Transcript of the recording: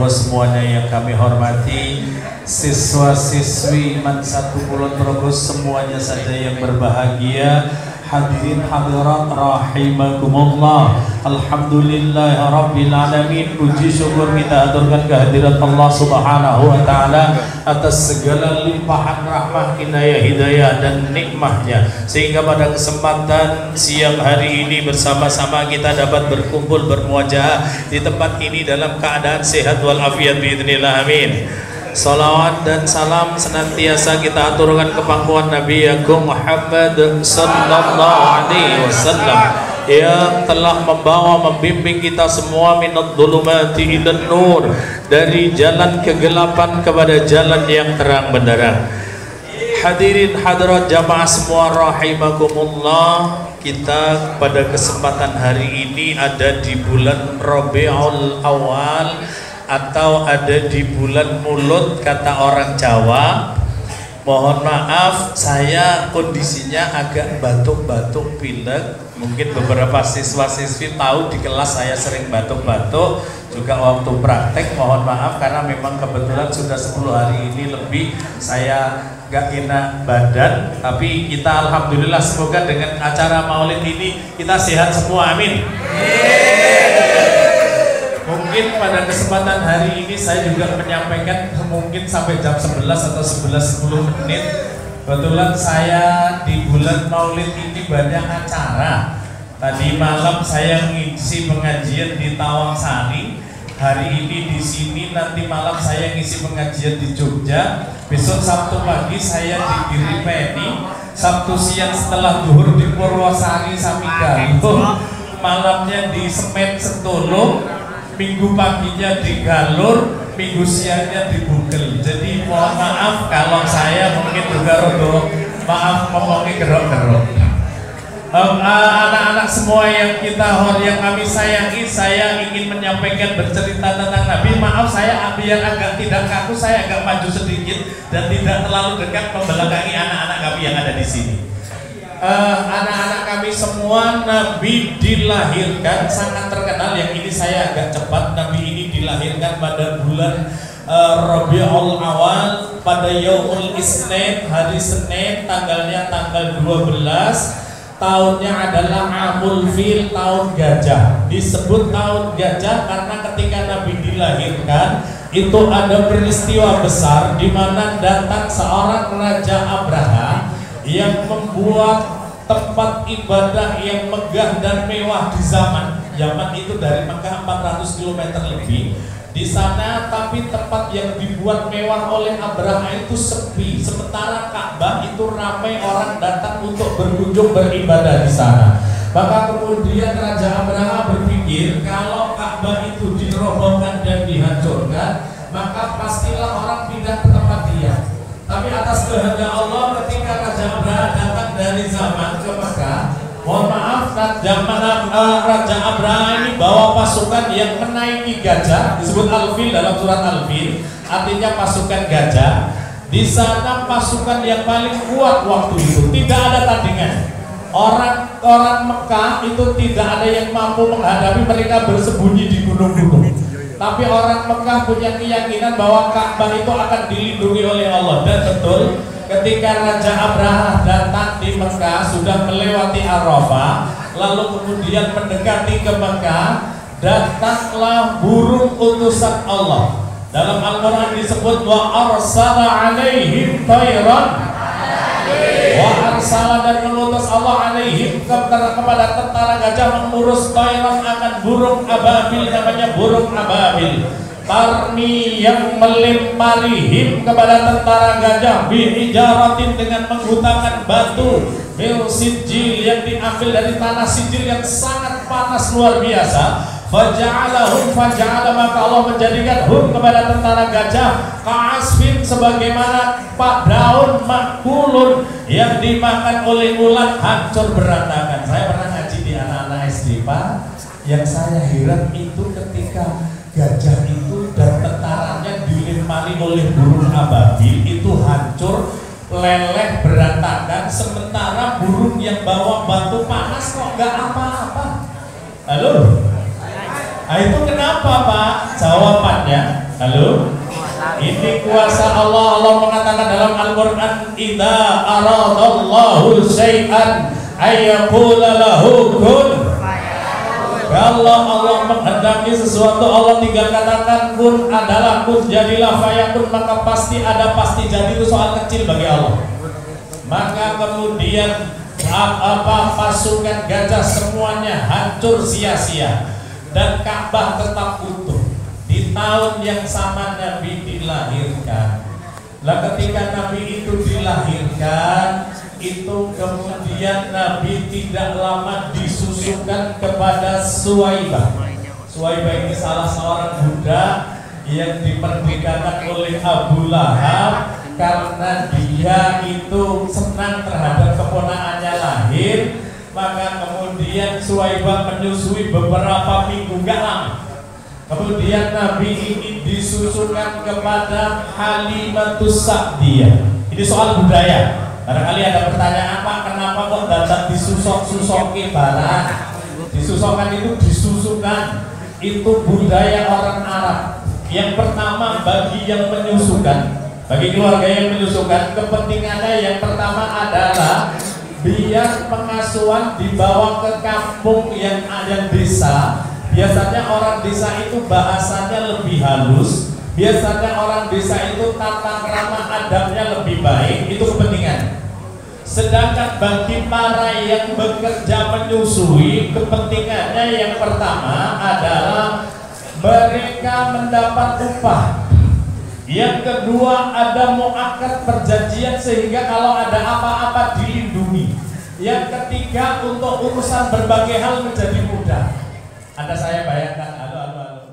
Semuanya yang kami hormati, siswa-siswi Man 1 Kulon Progo semuanya saja yang berbahagia, hadirin hadirat rahimakumullah. Alhamdulillahirabbil alamin. Puji syukur kita aturkan kehadirat Allah Subhanahu wa taala atas segala limpahan rahmah, inayah, hidayah dan nikmahnya, sehingga pada kesempatan siang hari ini bersama-sama kita dapat berkumpul bermuajah di tempat ini dalam keadaan sehat walafiat biidznillah, amin. Salawat dan salam senantiasa kita aturkan ke pangkuan Nabi Agung Muhammad sallallahu alaihi wasallam yang telah membawa membimbing kita semua minad dhulumati ilan nur, dari jalan kegelapan kepada jalan yang terang benderang. Hadirin hadirat jamaah semua rahimakumullah, kita pada kesempatan hari ini ada di bulan Rabiul Awal atau ada di bulan mulut kata orang Jawa. Mohon maaf, saya kondisinya agak batuk-batuk pilek. Mungkin beberapa siswa-siswi tahu di kelas saya sering batuk-batuk juga waktu praktek. Mohon maaf karena memang kebetulan sudah 10 hari ini lebih saya gak enak badan. Tapi kita alhamdulillah semoga dengan acara maulid ini kita sehat semua, amin. Mungkin pada kesempatan hari ini saya juga menyampaikan mungkin sampai jam 11 atau 11.10 menit. Kebetulan saya di bulan maulid ini banyak acara. Tadi malam saya ngisi pengajian di Tawangsari. Hari ini di sini, nanti malam saya ngisi pengajian di Jogja. Besok Sabtu pagi saya di Giripeni. Sabtu siang setelah zuhur di Purwosari Samigaluh. Malamnya di Semen Sentolo. Minggu paginya di Galur, minggu siangnya di Bugel. Jadi mohon maaf kalau saya mungkin juga rodo, maaf ngomongnya gerok-gerok. Anak-anak semua yang kami sayangi, saya ingin menyampaikan bercerita tentang Nabi. Maaf saya biar agak tidak kaku, saya agak maju sedikit dan tidak terlalu dekat membelakangi anak-anak kami yang ada di sini. Anak-anak kami semua, Nabi dilahirkan sangat terkenal. Yang ini saya agak cepat. Nabi ini dilahirkan pada bulan Rabiul Awal pada Yaumul Isnin, hari Senin, tanggalnya tanggal 12. Tahunnya adalah Amul Fil, tahun gajah. Disebut tahun gajah karena ketika Nabi dilahirkan itu ada peristiwa besar di mana datang seorang Raja Abraha yang membuat tempat ibadah yang megah dan mewah di zaman itu dari Mekah 400 km lebih di sana, tapi tempat yang dibuat mewah oleh Abraha itu sepi, sementara Ka'bah itu ramai orang datang untuk berkunjung beribadah di sana. Maka kemudian Raja Abraha berpikir kalau Ka'bah itu dirobohkan dan dihancurkan, maka pastilah orang pindah ke tempat dia. Tapi atas kehendak Allah, ketika Raja Abraha datang dari zaman ke Mekah, mohon maaf, Raja Abraha ini bawa pasukan yang menaiki gajah, disebut Al-Fil dalam surat Al-Fil, artinya pasukan gajah. Di sana pasukan yang paling kuat waktu itu, tidak ada tandingan. Orang Mekah itu tidak ada yang mampu menghadapi mereka bersembunyi di gunung-gunung. Tapi orang Mekah punya keyakinan bahwa Ka'bah itu akan dilindungi oleh Allah. Dan betul, ketika Raja Abraha datang di Mekah sudah melewati Arafah, lalu kemudian mendekati ke Mekah, datanglah burung utusan Allah. Dalam Al-Quran disebut wa arsala alaihim tayran, wa arsala, dan mengutus Allah alaihim kepada tentara gajah, mengurus tayran akan burung ababil, namanya burung ababil. Tarmi yang melemparihim kepada tentara gajah bihijaratin, dengan menghutakan batu mil sijil yang diambil dari tanah Sijil yang sangat panas luar biasa. Faja'alahum, maka Allah menjadikan hum kepada tentara gajah ka'asfin, sebagaimana pak daun makulun yang dimakan oleh ulat, hancur berantakan. Saya pernah ngaji di anak-anak SD, Pak. Yang saya heran itu ketika gajah itu dan tentaranya dilempari oleh burung ababil itu hancur, leleh, berantakan, sementara burung yang bawa batu panas kok nggak apa-apa. Halo? Nah, itu kenapa, Pak? Jawabannya, halo? Ini kuasa Allah. Allah mengatakan dalam Al-Quran, idza aradallahu syai'an ayyaqula lahu kun. Kalau Allah menghendaki sesuatu, Allah tinggal katakan kun adalah, kun jadilah, fayakun, maka pasti ada, pasti jadi. Itu soal kecil bagi Allah. Maka kemudian pasukan gajah semuanya hancur sia-sia dan Ka'bah tetap utuh. Di tahun yang sama Nabi dilahirkan. Lah ketika Nabi itu dilahirkan, itu kemudian Nabi tidak lama disusukan kepada Suwaibah. Suwaibah ini salah seorang budak yang diperdekakan oleh Abu Lahab karena dia itu senang terhadap keponakannya lahir. Maka kemudian Suwaibah menyusui beberapa minggu, gak lama. Kemudian Nabi ini disusukan kepada Halimatus Sa'diyah. Ini soal budaya. Barangkali ada pertanyaan, Pak, kenapa kok datang disusok-susoki barang? Disusokkan itu disusukan, itu budaya orang Arab. Yang pertama, bagi yang menyusukan, bagi keluarga yang menyusukan, kepentingannya yang pertama adalah biar pengasuhan dibawa ke kampung yang ada desa. Biasanya orang desa itu bahasanya lebih halus, biasanya orang desa itu tata krama adabnya lebih baik. Itu kepentingan. Sedangkan bagi para yang bekerja menyusui, kepentingannya yang pertama adalah mereka mendapat upah. Yang kedua, ada muakkad perjanjian sehingga kalau ada apa-apa dilindungi. Yang ketiga, untuk urusan berbagai hal menjadi mudah. Anda saya bayangkan, halo.